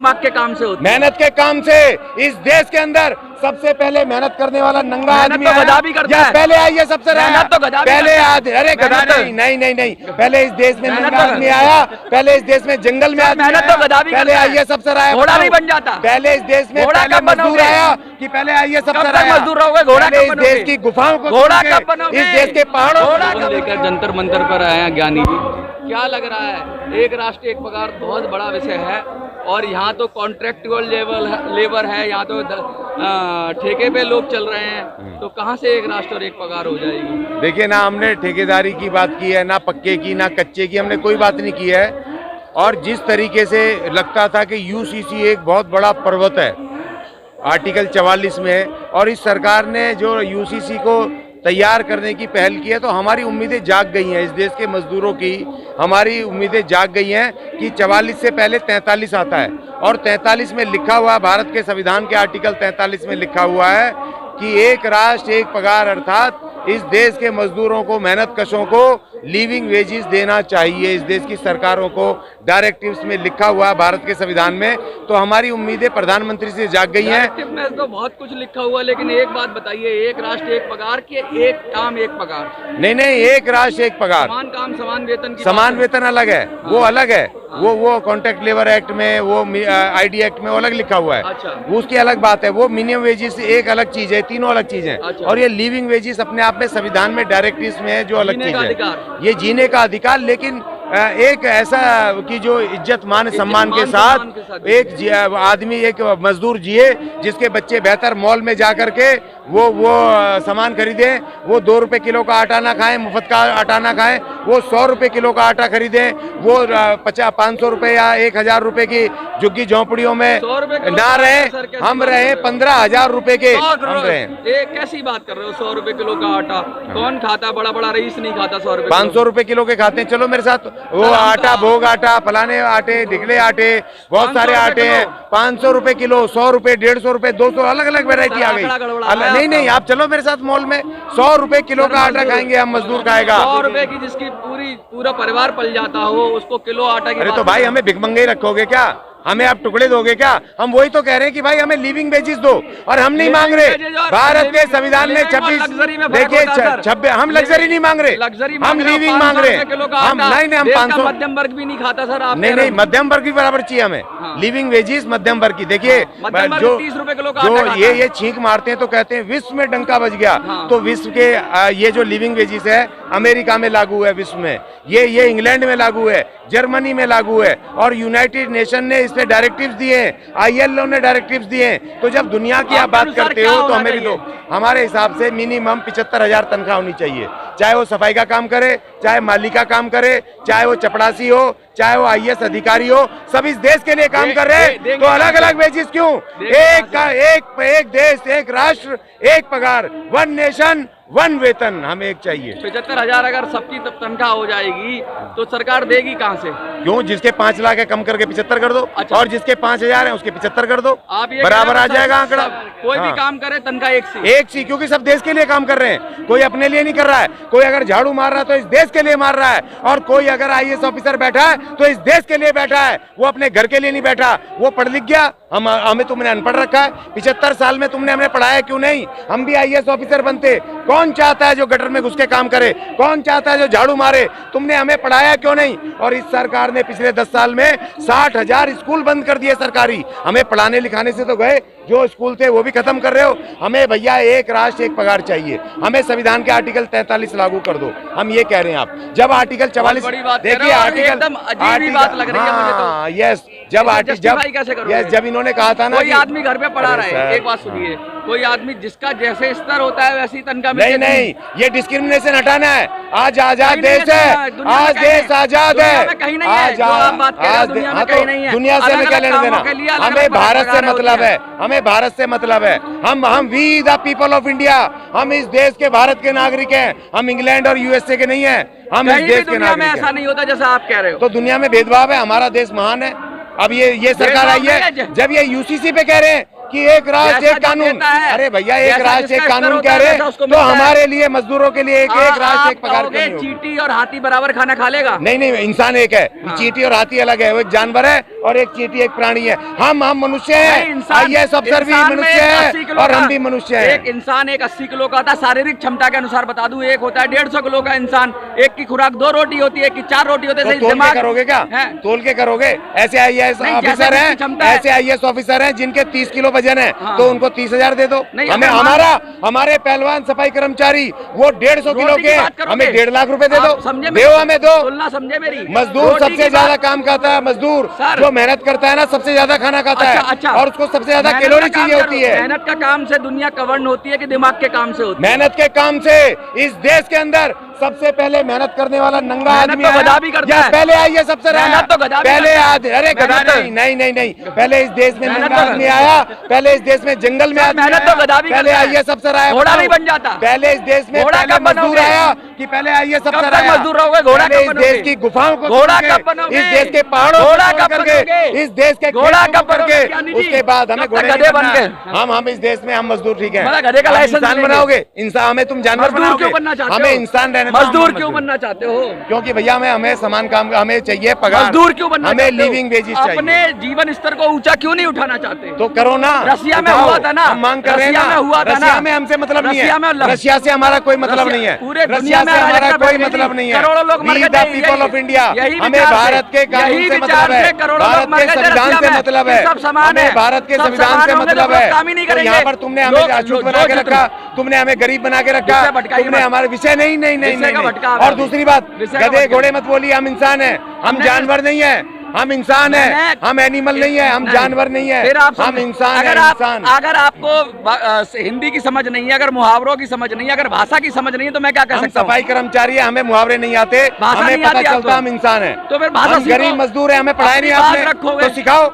दिमाग के काम से होती है। मेहनत के काम से इस देश के अंदर सबसे पहले मेहनत करने वाला नंगा आदमी तो गधा भी करता है। पहले आइए सबसे मेहनत तो गधा भी पहले करता है। अरे गधा नहीं, पहले इस देश में नंगा आदमी आया, पहले इस देश में जंगल में आदमी मेहनत तो गधा भी पहले करता है। आइए सबसे राय घोड़ा नहीं बन जाता। पहले इस देश में घोड़ा पहले कब मजदूर बनोगे? आया कि पहले आइए सबसे कब तक राय मजदूर रहोगे? घोड़ा पहले कब इस देश बनोगे? की गुफाओं को घोड़ा खोल के, कब बनोगे? इस देश के पहाड़ों घोड़ा को कब लेकर जंतर मंतर पर आए हैं ज्ञानी जी। क्या लग रहा है, एक राष्ट्र एक पगार बहुत बड़ा विषय है और यहाँ तो कॉन्ट्रैक्चुअल लेबर है, यहाँ तो ठेके पे लोग चल रहे हैं, तो कहाँ से एक राष्ट्र और एक पगार हो जाएगी? देखिए ना, हमने ठेकेदारी की बात की है, ना पक्के की ना कच्चे की, हमने कोई बात नहीं की है। और जिस तरीके से लगता था कि यूसीसी एक बहुत बड़ा पर्वत है, आर्टिकल 44 में, और इस सरकार ने जो यूसीसी को तैयार करने की पहल की है, तो हमारी उम्मीदें जाग गई हैं। इस देश के मजदूरों की हमारी उम्मीदें जाग गई हैं कि 44 से पहले 43 आता है, और 43 में लिखा हुआ, भारत के संविधान के आर्टिकल 43 में लिखा हुआ है कि एक राष्ट्र एक पगार, अर्थात इस देश के मजदूरों को, मेहनत कशों को लिविंग वेजेस देना चाहिए। इस देश की सरकारों को डायरेक्टिव्स में लिखा हुआ है भारत के संविधान में। तो हमारी उम्मीदें प्रधानमंत्री से जाग गई हैं। डायरेक्टिव में तो बहुत कुछ लिखा हुआ, लेकिन एक बात बताइए, एक राष्ट्र एक पगार कि एक काम एक पगार? नहीं, एक राष्ट्र एक पगार, समान काम समान वेतन की समान वेतन अलग है, वो अलग है, वो कॉन्ट्रैक्ट लेबर एक्ट में, वो आईडी एक्ट में वो अलग लिखा हुआ है। अच्छा। वो उसकी अलग बात है। वो मिनिमम वेजेस एक अलग चीज है, तीनों अलग चीज है। अच्छा। और ये लिविंग वेजेस अपने आप में संविधान में डायरेक्टिव्स में है, जो अलग जीने चीज का है। अधिकार। ये जीने का अधिकार, लेकिन एक ऐसा कि जो इज्जत मान सम्मान के साथ एक आदमी, एक मजदूर जिए, जिसके बच्चे बेहतर मॉल में जा करके वो सामान खरीदे, वो 2 रुपए किलो का आटा ना खाएं, मुफ्त का आटा ना खाएं, वो 100 रुपए किलो का आटा खरीदें, वो 500 रुपए या 1000 रुपए की झुग्गी झोंपड़ियों में ना रहे, हम रहे 15,000 रुपए के हम रहे। एक कैसी बात कर रहे हो? 100 रुपए किलो का आटा कौन खाता? बड़ा बड़ा रईस नहीं खाता 100 रुपए। 500 रुपए किलो के खाते हैं। चलो मेरे साथ, वो आटा, भोग आटा, फलाने आटे, ढिकले आटे, बहुत सारे आटे हैं। 500 रुपए किलो, 100 रुपए, 150 रुपए, 200, अलग अलग वेरायटी आ गई। नहीं, आप चलो मेरे साथ मॉल में, 100 रुपए किलो का आटा खाएंगे हम, मजदूर खाएगा। 100 रुपए की जिसकी पूरा परिवार पल जाता हो, उसको किलो आटा की अरे तो भाई हमें भिखमंगे ही रखोगे क्या? हमें आप टुकड़े दोगे क्या? हम वही तो कह रहे हैं कि भाई हमें लिविंग वेजेस दो, और हम नहीं मांग रहे। भारत के संविधान में 26, देखिए 26, हम लग्जरी नहीं मांग रहे, हम लिविंग मांग रहे हैं। हम नहीं, हम 500, मध्यम वर्ग भी नहीं खाता सर। आप नहीं, मध्यम वर्ग की बराबर चाहिए हमें। लिविंग वेजेस मध्यम वर्ग की। देखिए जो 30 रुपए किलो का आटा ये छींक मारते हैं तो कहते हैं विश्व में डंका बज गया। तो विश्व के ये जो लिविंग वेजेस है, अमेरिका में लागू है, विश्व में ये इंग्लैंड में लागू है, जर्मनी में लागू है, और यूनाइटेड नेशन ने इसने डायरेक्टिव्स दिए हैं, ILO ने डायरेक्टिव्स दिए हैं। तो जब दुनिया की आप बात करते हो तो हमें भी दो। हमारे हिसाब से मिनिमम 75,000 तनख्वाह होनी चाहिए, चाहे वो सफाई का काम करे, चाहे माली का काम करे, चाहे वो चपड़ासी हो, चाहे वो IAS अधिकारी हो, सब इस देश के लिए काम कर रहे हैं। तो अलग अलग वेजेस क्यों? एक देश, एक राष्ट्र, एक पगार, वन नेशन वन वेतन, हमें एक चाहिए। 75,000 अगर सबकी तनख्वाह हो जाएगी तो सरकार देगी कहाँ से? क्यों? जिसके 5 लाख है कम करके 75 कर दो। अच्छा। और जिसके 5,000 है उसके 75 कर दो। आप ये बराबर आ जाएगा आंकड़ा। कोई भी काम करे तनख्वाह एक सी, क्योंकि सब देश के लिए काम कर रहे हैं, कोई अपने लिए नहीं कर रहा है। कोई अगर झाड़ू मार रहा है तो इस देश के लिए मार रहा है, और कोई अगर IAS ऑफिसर बैठा है तो इस देश के लिए बैठा है, वो अपने घर के लिए नहीं बैठा। वो पढ़ लिख गया, हमें तुमने अनपढ़ रखा है। 75 साल में तुमने हमें पढ़ाया क्यों नहीं? हम भी IAS ऑफिसर बनते। कौन चाहता है जो गटर में घुस के काम करे? कौन चाहता है जो झाड़ू मारे? तुमने हमें पढ़ाया क्यों नहीं? और इस सरकार ने पिछले 10 साल में 60,000 स्कूल बंद कर दिए सरकारी। हमें पढ़ाने लिखाने से तो गए, जो स्कूल थे वो भी खत्म कर रहे हो। हमें भैया एक राष्ट्र एक पगार चाहिए। हमें संविधान के आर्टिकल 43 लागू कर दो, हम ये कह रहे हैं। आप जब आर्टिकल 44, देखिए आर्टिकल, बात लग रही है मुझे तो। यस, जब इन्होंने कहा था ना, कोई आदमी घर पे पढ़ा रहा है, एक बात सुनिए, कोई आदमी जिसका जैसे स्तर होता है वैसी तनख्वाह नहीं, ये डिस्क्रिमिनेशन हटाना है। आज आजाद देश है, आज देश आजाद है। दुनिया से हमें क्या लेना देना? हमें भारत से मतलब है, हमें भारत से मतलब है। हम we the people of India, हम इस देश के, भारत के नागरिक हैं। हम इंग्लैंड और USA के नहीं है, हम इस देश के नागरिक हैं। ऐसा नहीं होता जैसा आप कह रहे हो। तो दुनिया में भेदभाव है, हमारा देश महान है। अब ये सरकार आई है, जब ये UCC पे कह रहे हैं कि एक राष्ट्र जैसा एक जो कानून। देता है, अरे भैया, एक जैसा राष्ट्र एक जिसका कानून स्तर कह होता है, रहे वैसा उसको तो मिलता है। हमारे लिए मजदूरों के लिए एक एक राष्ट्र एक पगार कहोगे क्यों नहीं होगी? चींटी और हाथी बराबर खाना खा लेगा? नहीं, इंसान एक है। हाँ। चींटी और हाथी अलग है, वो एक जानवर है और एक चींटी एक प्राणी है। हम मनुष्य नहीं, हैं। इंसान IAS अफसर भी इंसान में मनुष्य एक है 80 किलो और का- हम भी मनुष्य हैं। एक इंसान एक 80 किलो का होता है, शारीरिक क्षमता के अनुसार बता दूं। एक होता है 150 किलो का इंसान, एक की खुराक 2 रोटी होती है, एक की 4 रोटी होती है। तो तोल के करोगे क्या? है। तोल के करोगे? ऐसे IAS नहीं, जैसे ऑफिसर जिसकी हैं, क्षमता है। ऐसे IAS ऑफिसर हैं जिनके 30 किलो वजन है, हाँ। तो उनको 30,000 दे दो। नहीं, हमें अगर हमारे पहलवान सफाई कर्मचारी वो 150 किलो रोटी की के, बात करोगे? हमें 1.5 लाख रुपए दे आप दो। समझे दो हमें दो। तुलना समझे मेरी? मजदूर रोटी सबसे की ज्यादा बात- काम खाता है। मजदूर सर। जो मेहनत करता है ना, सबसे ज्यादा खाना खाता है। अच्छा। और उसको सबसे ज्यादा मेहनत कैलोरी का काम चाहिए करो। होती है। मेहनत का काम से दुनिया कवर्न होती है कि दिमाग के काम से होती है? मेहनत के काम से इस देश के अंदर सबसे पहले मेहनत करने वाला नंगा मेहनत आदमी तो आया, गधा भी करता या है। पहले IAS अफसर आया? मेहनत तो गधा भी पहले करता है। अरे गधा मेहनत तो- नहीं, पहले इस देश में मेहनत नंगा तो- आदमी आया, पहले इस देश में जंगल में सर, आदमी मेहनत आया, तो गधा भी पहले करता है। IAS अफसर आया। घोड़ा बताओ। नहीं बन जाता। पहले इस देश में घोड़ा पहले कब मजदूर बनोगे? आया कि पहले IAS कब अफसर तक आया? मजदूर रहोगे? घोड़ा पहले कब इस बनोगे? देश की गुफाओं को घोड़ा तोड़ के, कब बनोगे? इस देश के पहाड़ों घोड़ा को कब तोड़ करके, बनोगे? इस देश के घोड़ा खेतों को कब बनोगे? करके, ज्ञानी जी? उसके बाद हमें कब तक घोड़े गधे नहीं बन बनना। के? हम इस देश में हम मजदूर ठीक है। मतलब गधे का लाइसेंस इंसान मिलेंगे। बनाओगे? इंसान हमें तुम जानवर मजदूर बनाओगे? क्यों बनना चाहते हो? हमें इंसान रहने दो, मजदूर हम क्यों बनना चाहते हो? क्योंकि भैया हमें समान काम हमें चाहिए पगार। मजदूर क्यों बनना हमें चाहते हो? लिविंग वेजेस चाहिए। अपने जीवन स्तर को ऊंचा क्यों नहीं उठाना चाहते? तो करो ना। रसिया में उठाओ। हुआ था ना? हम मांग कर रहे हैं रसिया ना। में हुआ था ना? रसिया में हमसे मतलब नहीं रसिया में है। रसिया से हमारा कोई मतलब रसिया- नहीं है। पूरे दुनिया रसिया में से हमारा अराजकता कोई बढ़ गई मतलब थी। नहीं है। करोड़ों लोग मर We गए the थे। people of India। यही हमें विचार भारत से- के कानून यही से विचार मतलब है। से करोड़ों लोग भारत मर के गए थे संविधान रसिया से में। मतलब कि है। सब समान हमें है। भारत के सब संविधान समान से होंगे तो मतलब लोग है। काम ही नहीं तो करेंगे। यहाँ पर तुमने हमें लोग- अछूत जो बना के जो रखा, तुमने हमें गरीब बना के रखा, विषय भटकाइए तुमने मत। हमारे विषय नहीं विषय का भटकाव है और अभी। दूसरी बात, विषय का गधे भटकाव। घोड़े मत बोलिए। हम इंसान हैं, हम हमने- जानवर नहीं है। हम इंसान है, मैंने- हम एनिमल नहीं है, हम नहीं। जानवर नहीं है। फिर आप हम इंसान है, अगर आप इंसान। अगर आपको हिंदी की समझ नहीं है, अगर मुहावरों की समझ नहीं है, अगर भाषा की समझ नहीं है, तो मैं क्या कह हम सकता हूँ? सफाई कर्मचारी है, हमें मुहावरे नहीं आते, भाषा हमें नहीं पता आती चलता आपको? हम इंसान है। तो फिर भाषा हम सीखो। गरीब मजदूर है, हमें पढ़ाई नहीं अपनी बात आपने, रखोगे। तो सिखाओ।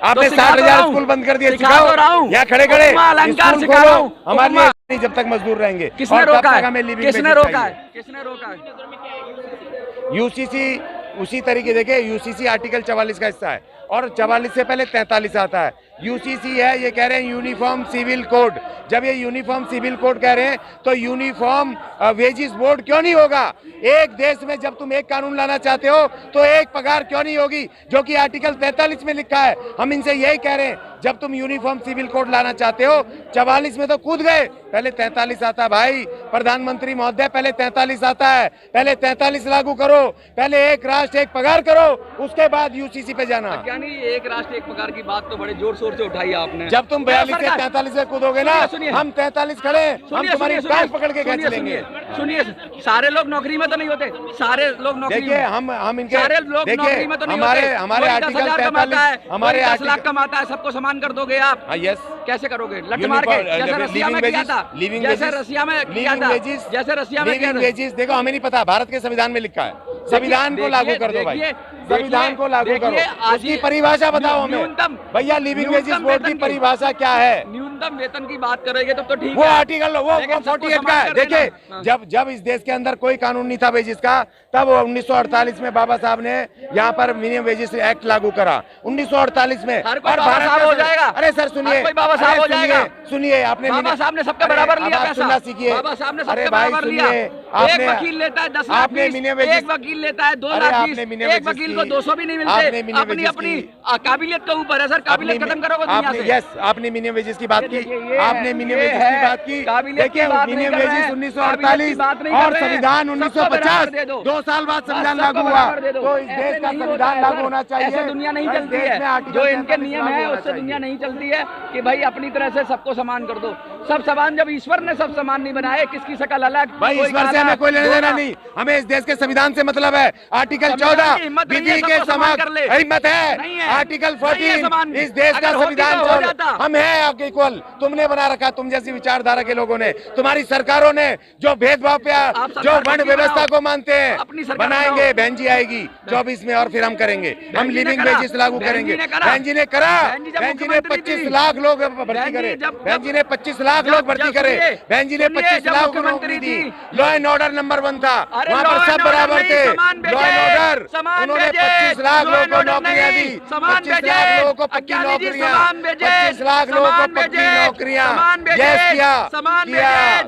आपने सिखा तो 60,000 रहा हूं। स्कूल बंद कर दिए, सिखा सिखाओ। तो रहा हूं। यहाँ खड़े खड़े उपमा अलंकार स्कूल सिखा खोलो। रहा हूं। हमारे लिए उपमा- नहीं, जब तक मजदूर रहेंगे। किसने और तब रोका तक है? हमें living किसने wages रोका चाहिए। है? किसने रोका है? यूसीसी उसी तरीके देखिए, यूसीसी आर्टिकल 44 का हिस्सा है और 44 से पहले 43 आता है। यूसीसी है, ये कह रहे हैं यूनिफॉर्म सिविल कोड। जब ये यूनिफॉर्म सिविल कोड कह रहे हैं तो यूनिफॉर्म वेजेस बोर्ड क्यों नहीं होगा? एक देश में जब तुम एक कानून लाना चाहते हो तो एक पगार क्यों नहीं होगी, जो कि आर्टिकल 43 में लिखा है। हम इनसे यही कह रहे हैं, जब तुम यूनिफॉर्म सिविल कोड लाना चाहते हो, 44 में तो कूद गए, पहले 43 आता है। भाई प्रधानमंत्री महोदय, पहले 43 आता है, पहले 43 लागू करो, पहले एक राष्ट्र एक पगार करो, उसके बाद यूसीसी पे जाना। यानी एक राष्ट्र एक पगार की बात तो बड़े जोर शोर से उठाई आपने। जब तुम 42 से 43 से कूदोगे ना, सुनिए, हम 43 खड़े हैं, हम तुम्हारी टांग पकड़ के खींच लेंगे। सुनिए, सारे लोग नौकरी में तो नहीं होते, सारे लोग नौकरी देखिए में- हम इनके सारे लोग नौकरी में तो नहीं हमारे होते। हमारे कोई आर्टिकल 10,000 कमाता है, 43 हमारे कोई 10 लाख आर्टिकल, कमाता है, सबको समान कर दोगे आप? हाँ यस, कैसे करोगे? लट मार के, जैसे रसिया में किया था, जैसे रसिया में किया था, जैसे रसिया में किया लिविंग था। वेजेस। देखो, हमें नहीं पता, भारत के संविधान में लिखा है। संविधान को लागू कर दो भाई, संविधान को लागू करो। उसकी परिभाषा बताओ हमें न्यूनतम भैया। लिविंग वेजेस बोर्ड की वेतन परिभाषा क्या है? न्यूनतम वेतन की बात करेंगे तब तो ठीक वो है। आर्टिकल वो लेकिन सबको 48 का समान है। कर देना। देखिए, हाँ। जब इस देश के अंदर कोई कानून नहीं था वेजेस का, तब 1948 में बाबा साहब ने यहाँ पर मिनिमम वेजेस एक्ट लागू करा 1948 में। हर कोई और बाबा भारत साहब का- हो जाएगा। अरे सर सुनिए, हर कोई बाबा साहब अरे हो जाएगा। सुनिए, आपने बाबा साहब ने सबका अरे बराबर अब लिया आप पैसा। सुनना सीखिए। बाबा साहब ने अरे सबका भाई बराबर लिया। सुनिए, एक वकील लेता है 10 लाख आपने फीस, मिनिमम वेजेस, एक वकील लेता है 2 अरे लाख आपने फीस, मिनिमम एक वेजेस वकील को की- 200 भी नहीं आपने मिलते। मिनिमम अपनी वेजेस अपनी की- काबिलियत के ऊपर है सर, काबिलियत खत्म करोगे दुनिया से। यस, आपने मिनिमम वेजेस की बात की, ये आपने है, मिनिमम ये वेजेस है। की बात की। काबिलियत की देखिए, बात नहीं मिनिमम कर रहे वेजेस हैं। 1948 काबिलियत की बात नहीं कर और रहे हैं। संविधान सबको बराबर दे 1950, दो। 2 साल बाद संविधान सबको लागू हुआ। बराबर दे दो। तो इस ऐसे देश का नहीं होता संविधान है लागू सर। होना चाहिए। ऐसे दुनिया नहीं इस चलती देश में है। आर्टिकल जो इनके 43 नियम लागू है होना उससे चाहिए। दुनिया नहीं चलती है कि भाई अपनी तरह से सबको समान कर दो। सब समान, जब ईश्वर ने सब समान नहीं बनाए, किसकी शकल अलग, भाई कोई ईश्वर से काला, हमें कोई लेना गोरा। देना नहीं, हमें इस देश के संविधान से मतलब है। आर्टिकल संविधान 14 की हिम्मत नहीं है, विधि के सबको समान समक्ष कर ले। हिम्मत नहीं है। है। आर्टिकल नहीं है 14 समान। इस देश का अगर होती संविधान तो हो 14 जाता। हम है आपके इक्वल। तुमने बना रखा, तुम जैसी विचारधारा के लोगों ने, तुम्हारी सरकारों ने, जो भेदभाव पे सरकार जो वर्ण अपनी व्यवस्था बनाओ। को मानते हैं, अपनी सरकार बनाएंगे। बनाओ। बहन जी आएगी 24 में और फिर हम करेंगे, हम जी ने लिविंग करा। वेजेस लागू बहन जी करेंगे। ने करा। बहन जी ने करा, बहन जी जब बहन जी ने मुख्यमंत्री 25 थी। लाख लोग भर्ती बहन जी करे, जब- बहन जी ने 25 लाख लाख लोग भर्ती करे। बहन जी ने 25 लाख को नौकरी दी। लॉ एंड ऑर्डर नंबर 1 था, वहाँ पर सब बराबर थे। लॉ एंड ऑर्डर, उन्होंने 25 लाख लोगों को नौकरियां दी, 25 लाख लोगों को पक्की नौकरियां, 25 लाख लोगों को पक्की नौकरियां। यस किया,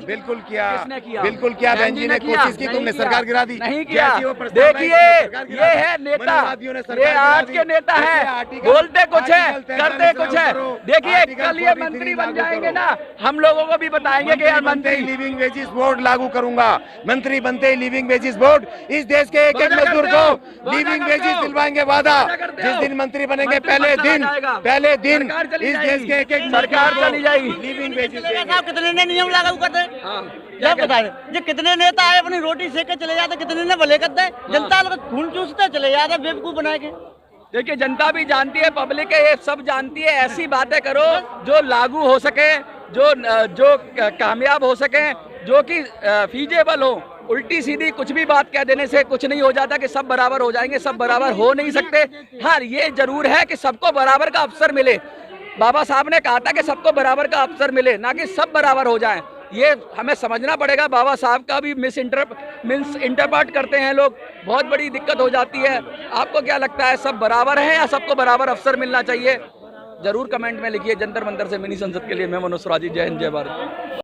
बिल्कुल किया, बिल्कुल किया। बहन जी ने कोशिश की, तुमने सरकार गिरा दी। नहीं किया। देखिए ये है नेता, ये आज के नेता है, बोलते कुछ है करते कुछ है। देखिए कल ये मंत्री बन जाएंगे ना, हम लोगों को भी बताएंगे कि यार मंत्री लिविंग वेजेस बोर्ड लागू करूंगा। मंत्री बनते ही लिविंग वेजेस बोर्ड, इस देश के एक एक मजदूर को लिविंग वेजेस दिलवाएंगे, वादा। जिस दिन मंत्री बनेंगे पहले दिन इस देश के एक एक सरकार चली जाएगी। Living wages. कितने ने नियम लागू कर दे, जब बता रहे जो कितने नेता आए अपनी रोटी सेक के चले जाते, कितने ने भले कर दे, जनता लोग खून चूसते चले जाते बेवकूफ बना के। देखिए जनता भी जानती है, पब्लिक है, ये सब जानती है। ऐसी बातें करो जो लागू हो सके, जो कामयाब हो सके, जो कि फीजेबल हो। उल्टी सीधी कुछ भी बात कह देने से कुछ नहीं हो जाता कि सब बराबर हो जाएंगे, सब बराबर हो नहीं सकते। हाँ ये जरूर है कि सबको बराबर का अवसर मिले। बाबा साहब ने कहा था कि सबको बराबर का अवसर मिले, ना कि सब बराबर हो जाएं। ये हमें समझना पड़ेगा। बाबा साहब का भी मिस इंटरप्रेट करते हैं लोग, बहुत बड़ी दिक्कत हो जाती है। आपको क्या लगता है, सब बराबर है या सबको बराबर अवसर मिलना चाहिए? जरूर कमेंट में लिखिए। जंतर मंतर से मिनी संसद के लिए मैं मनोज सुराजी, जय हिंद जय भारत।